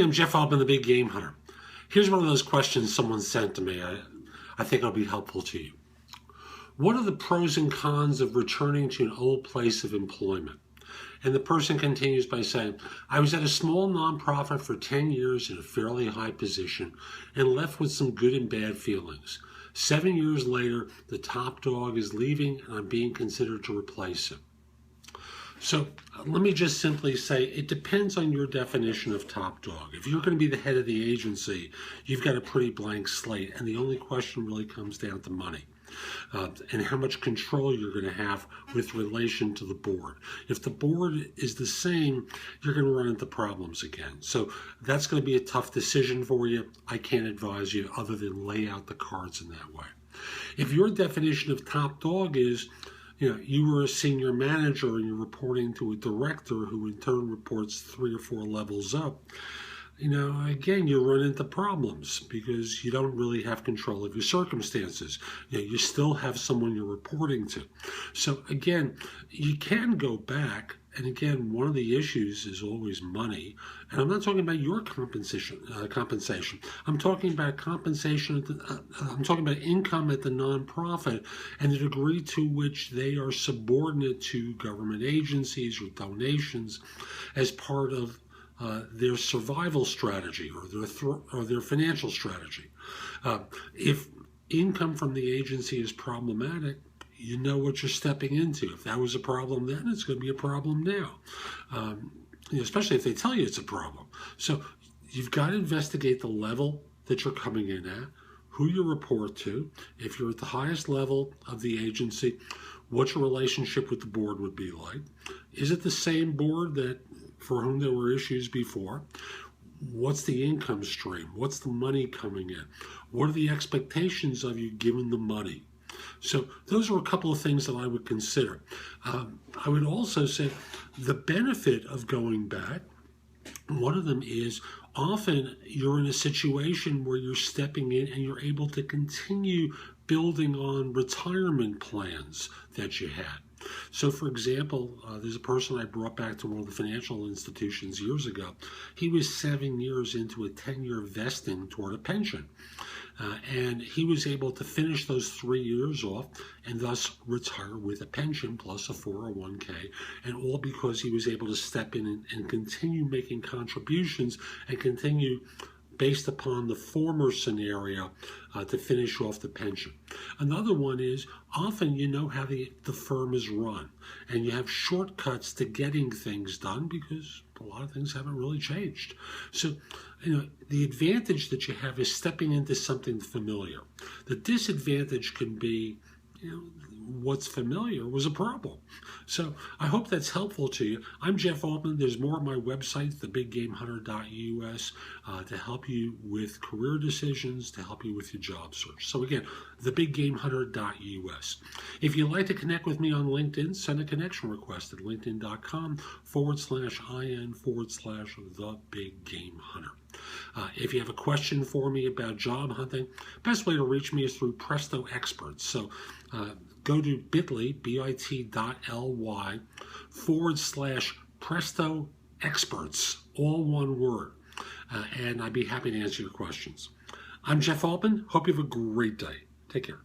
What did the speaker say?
I'm Jeff Altman, the Big Game Hunter. Here's one of those questions someone sent to me. I think it'll be helpful to you. What are the pros and cons of returning to an old place of employment? And the person continues by saying, I was at a small nonprofit for 10 years in a fairly high position and left with some good and bad feelings. 7 years later, the top dog is leaving and I'm being considered to replace him. So let me just simply say it depends on your definition of top dog. If you're going to be the head of the agency, you've got a pretty blank slate, and the only question really comes down to money and how much control you're going to have with relation to the board. If the board is the same, you're going to run into problems again. So that's going to be a tough decision for you. I can't advise you other than lay out the cards in that way. If your definition of top dog is, you were a senior manager and you're reporting to a director who in turn reports 3 or 4 levels up, again, you run into problems because you don't really have control of your circumstances. You still have someone you're reporting to. So again, you can go back. And again, one of the issues is always money. And I'm not talking about your compensation. I'm talking about compensation. I'm talking about income at the nonprofit and the degree to which they are subordinate to government agencies or donations as part of their survival strategy or their financial strategy. If income from the agency is problematic, you know what you're stepping into. If that was a problem then, it's going to be a problem now, especially if they tell you it's a problem. So you've got to investigate the level that you're coming in at, who you report to. If you're at the highest level of the agency, what your relationship with the board would be like. Is it the same board that for whom there were issues before? What's the income stream? What's the money coming in? What are the expectations of you given the money? So those are a couple of things that I would consider. I would also say the benefit of going back, one of them is often you're in a situation where you're stepping in and you're able to continue building on retirement plans that you had. So, for example, there's a person I brought back to one of the financial institutions years ago. He was 7 years into a 10-year vesting toward a pension. And he was able to finish those 3 years off and thus retire with a pension plus a 401k, and all because he was able to step in and continue making contributions and continue based upon the former scenario to finish off the pension. Another one is often you know how the firm is run and you have shortcuts to getting things done because a lot of things haven't really changed. So, the advantage that you have is stepping into something familiar. The disadvantage can be, what's familiar was a problem. So I hope that's helpful to you. I'm Jeff Altman. There's more on my website, thebiggamehunter.us, to help you with career decisions, to help you with your job search. So again, thebiggamehunter.us. If you'd like to connect with me on LinkedIn, send a connection request at linkedin.com/in/thebiggamehunter. If you have a question for me about job hunting, best way to reach me is through Presto Experts. So go to bit.ly/Presto Experts, all one word, and I'd be happy to answer your questions. I'm Jeff Altman. Hope you have a great day. Take care.